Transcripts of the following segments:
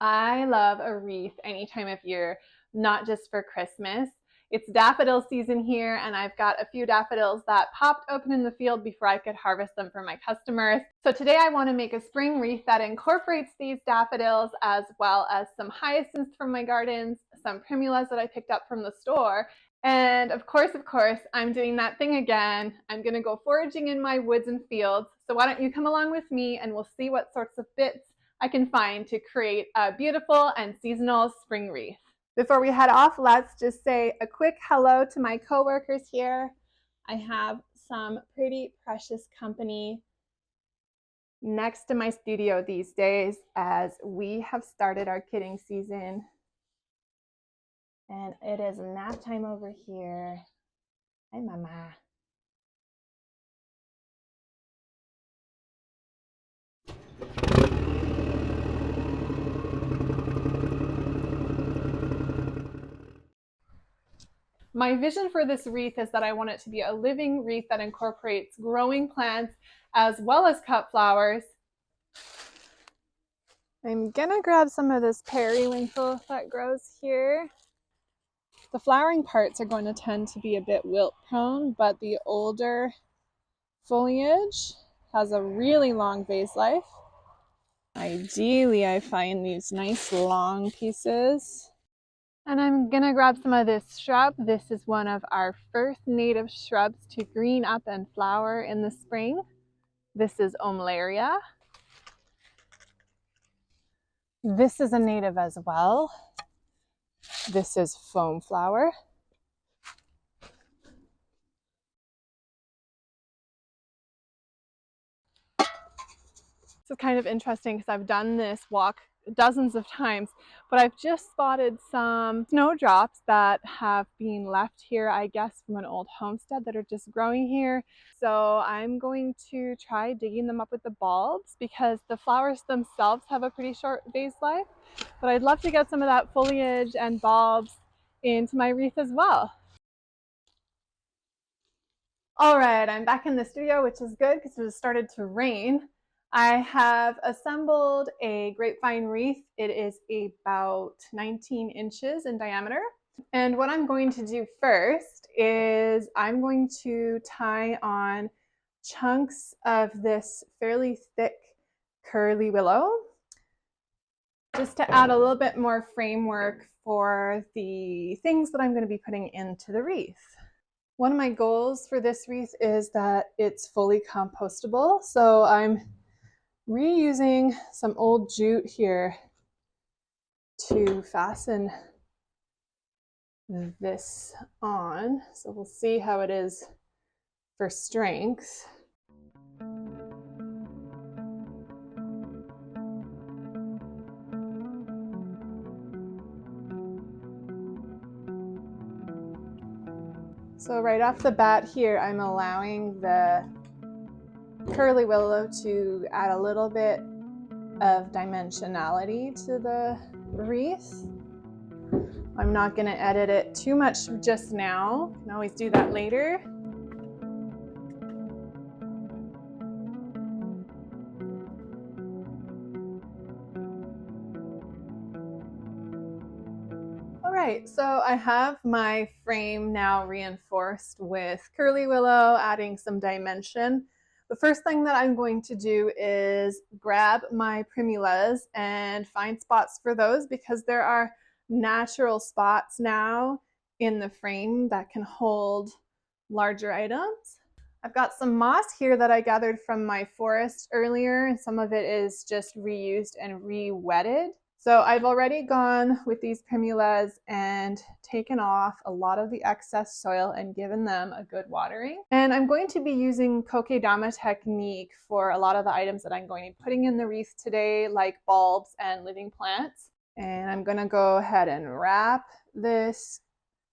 I love a wreath any time of year, not just for Christmas. It's daffodil season here, and I've got a few daffodils that popped open in the field before I could harvest them for my customers. So today I want to make a spring wreath that incorporates these daffodils, as well as some hyacinths from my gardens, some primulas that I picked up from the store, and of course, I'm doing that thing again. I'm going to go foraging in my woods and fields. So why don't you come along with me and we'll see what sorts of bits I can find to create a beautiful and seasonal spring wreath. Before we head off, let's just say a quick hello to my coworkers here. I have some pretty precious company next to my studio these days as we have started our kidding season. And it is nap time over here. Hi, Mama. My vision for this wreath is that I want it to be a living wreath that incorporates growing plants as well as cut flowers. I'm gonna grab some of this periwinkle that grows here. The flowering parts are going to tend to be a bit wilt prone, but the older foliage has a really long vase life. Ideally, I find these nice long pieces. And I'm gonna grab some of this shrub. This is one of our first native shrubs to green up and flower in the spring. This is Omlaria. This is a native as well. This is foam flower. It's kind of interesting because I've done this walk dozens of times, but I've just spotted some snowdrops that have been left here, I guess, from an old homestead that are just growing here. So I'm going to try digging them up with the bulbs because the flowers themselves have a pretty short vase life, but I'd love to get some of that foliage and bulbs into my wreath as well. All right, I'm back in the studio, which is good because it has started to rain. I have assembled a grapevine wreath. It is about 19 inches in diameter. And what I'm going to do first is I'm going to tie on chunks of this fairly thick curly willow, just to add a little bit more framework for the things that I'm going to be putting into the wreath. One of my goals for this wreath is that it's fully compostable. So I'm reusing some old jute here to fasten this on. So we'll see how it is for strength. So right off the bat here, I'm allowing the curly willow to add a little bit of dimensionality to the wreath. I'm not going to edit it too much just now. I can always do that later. All right, so I have my frame now reinforced with curly willow, adding some dimension. The first thing that I'm going to do is grab my primulas and find spots for those because there are natural spots now in the frame that can hold larger items. I've got some moss here that I gathered from my forest earlier, and some of it is just reused and re-wetted. So I've already gone with these primulas and taken off a lot of the excess soil and given them a good watering. And I'm going to be using Kokedama technique for a lot of the items that I'm going to be putting in the wreath today, like bulbs and living plants. And I'm going to go ahead and wrap this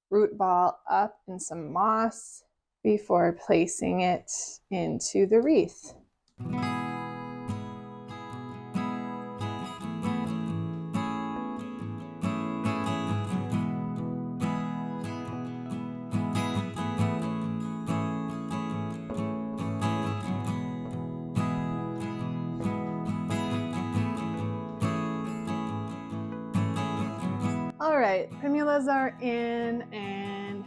root ball up in some moss before placing it into the wreath. right, primulas are in and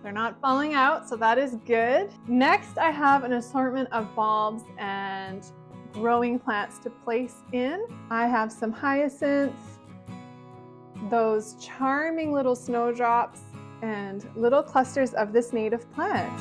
they're not falling out, so that is good. Next, I have an assortment of bulbs and growing plants to place in. I have some hyacinths, those charming little snowdrops, and little clusters of this native plant.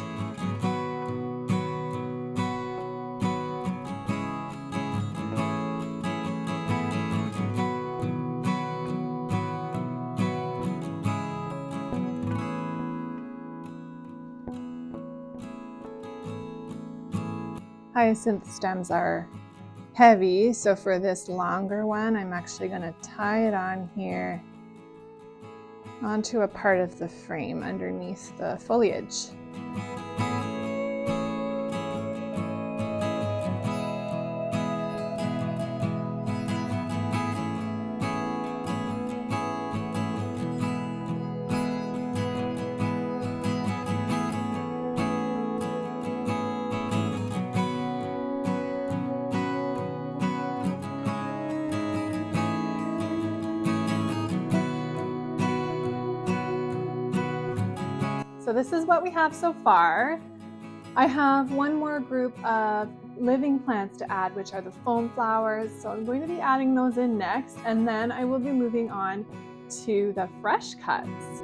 Hyacinth stems are heavy, so for this longer one, I'm actually going to tie it on here onto a part of the frame underneath the foliage. So this is what we have so far. I have one more group of living plants to add, which are the foam flowers. So I'm going to be adding those in next, and then I will be moving on to the fresh cuts.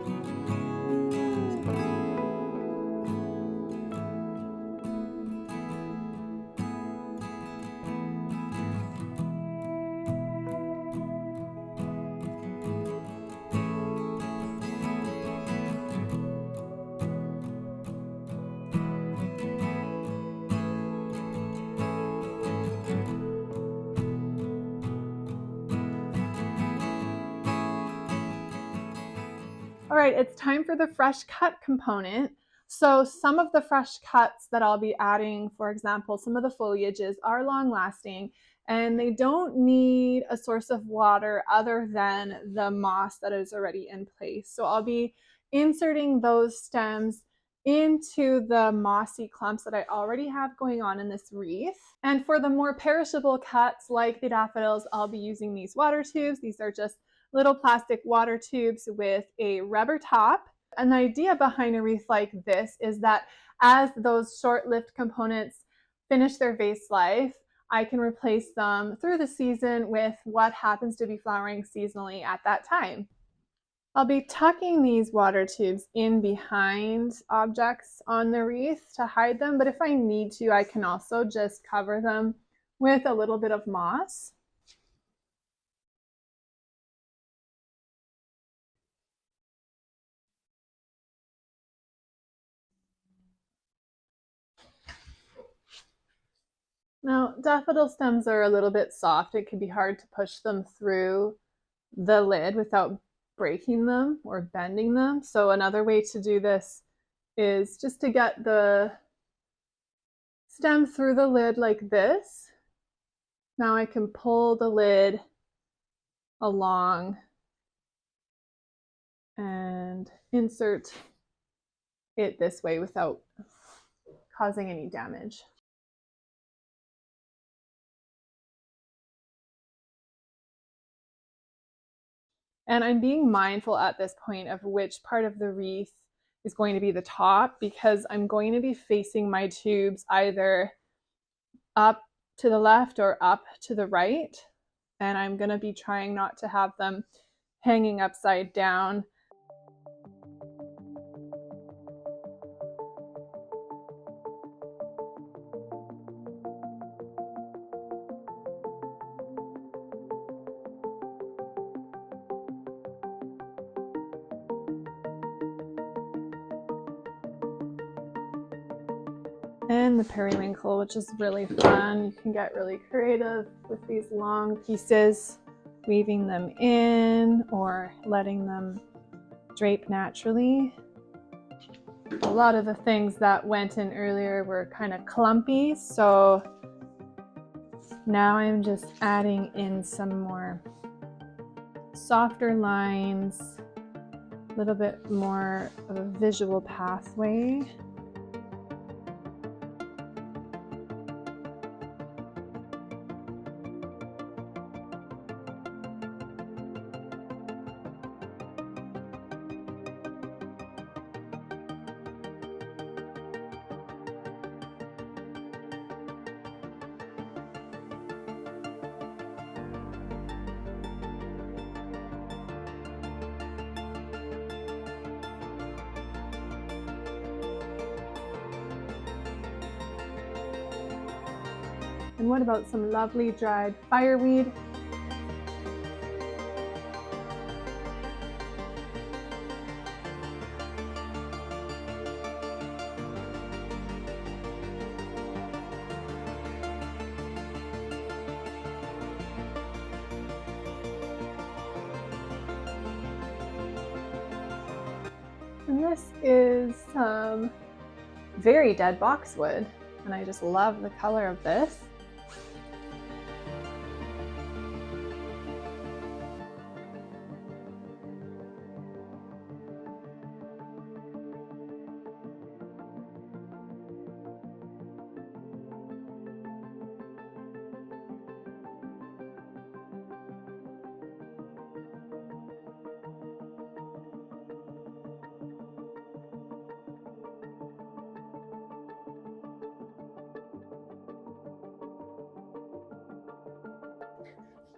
All right, it's time for the fresh cut component. So some of the fresh cuts that I'll be adding, for example, some of the foliages are long lasting and they don't need a source of water other than the moss that is already in place. So I'll be inserting those stems into the mossy clumps that I already have going on in this wreath. And for the more perishable cuts like the daffodils, I'll be using these water tubes. These are just little plastic water tubes with a rubber top. And the idea behind a wreath like this is that as those short-lived components finish their vase life, I can replace them through the season with what happens to be flowering seasonally at that time. I'll be tucking these water tubes in behind objects on the wreath to hide them, but if I need to, I can also just cover them with a little bit of moss. Now, daffodil stems are a little bit soft. It can be hard to push them through the lid without breaking them or bending them. So another way to do this is just to get the stem through the lid like this. Now I can pull the lid along and insert it this way without causing any damage. And I'm being mindful at this point of which part of the wreath is going to be the top, because I'm going to be facing my tubes either up to the left or up to the right. And I'm going to be trying not to have them hanging upside down. And the periwinkle, which is really fun. You can get really creative with these long pieces, weaving them in or letting them drape naturally. A lot of the things that went in earlier were kind of clumpy, so now I'm just adding in some more softer lines, a little bit more of a visual pathway. And what about some lovely dried fireweed? And this is some very dead boxwood, and I just love the color of this.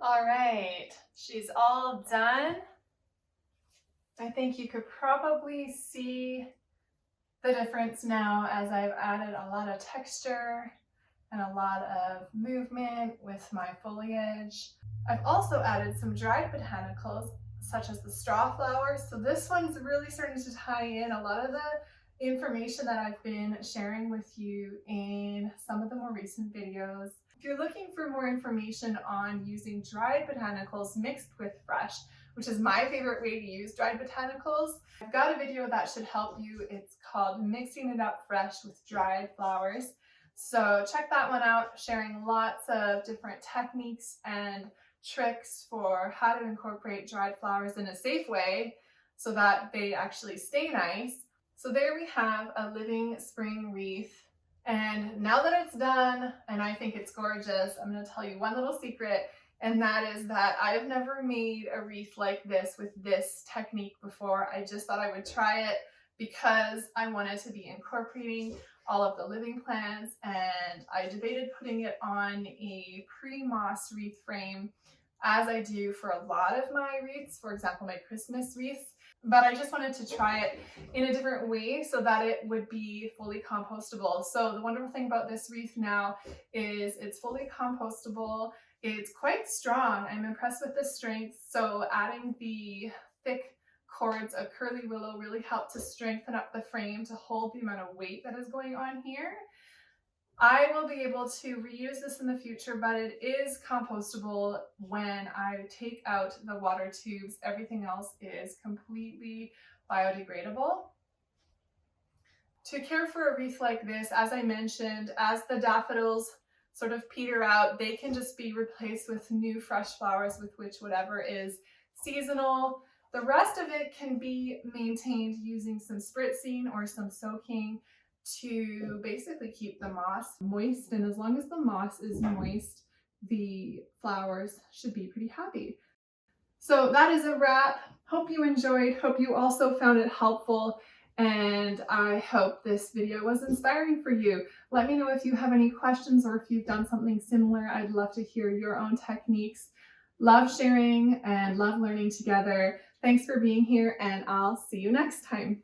All right, she's all done. I think you could probably see the difference now as I've added a lot of texture and a lot of movement with my foliage. I've also added some dried botanicals such as the straw flowers. So this one's really starting to tie in a lot of the information that I've been sharing with you in some of the more recent videos. If you're looking for more information on using dried botanicals mixed with fresh, which is my favorite way to use dried botanicals, I've got a video that should help you. It's called Mixing It Up Fresh with Dried Flowers. So check that one out, sharing lots of different techniques and tricks for how to incorporate dried flowers in a safe way so that they actually stay nice. So there we have a living spring wreath. And now that it's done, and I think it's gorgeous, I'm going to tell you one little secret, and that is that I've never made a wreath like this with this technique before. I just thought I would try it because I wanted to be incorporating all of the living plants, and I debated putting it on a pre-moss wreath frame as I do for a lot of my wreaths, for example, my Christmas wreaths. But I just wanted to try it in a different way so that it would be fully compostable. So the wonderful thing about this wreath now is it's fully compostable. It's quite strong. I'm impressed with the strength. So adding the thick cords of curly willow really helped to strengthen up the frame to hold the amount of weight that is going on here. I will be able to reuse this in the future, but it is compostable when I take out the water tubes. Everything else is completely biodegradable. To care for a wreath like this, as I mentioned, as the daffodils sort of peter out, they can just be replaced with new fresh flowers with which whatever is seasonal. The rest of it can be maintained using some spritzing or some soaking to basically keep the moss moist. And as long as the moss is moist, the flowers should be pretty happy. So that is a wrap. Hope you enjoyed. Hope you also found it helpful. And I hope this video was inspiring for you. Let me know if you have any questions or if you've done something similar. I'd love to hear your own techniques. Love sharing and love learning together. Thanks for being here, and I'll see you next time.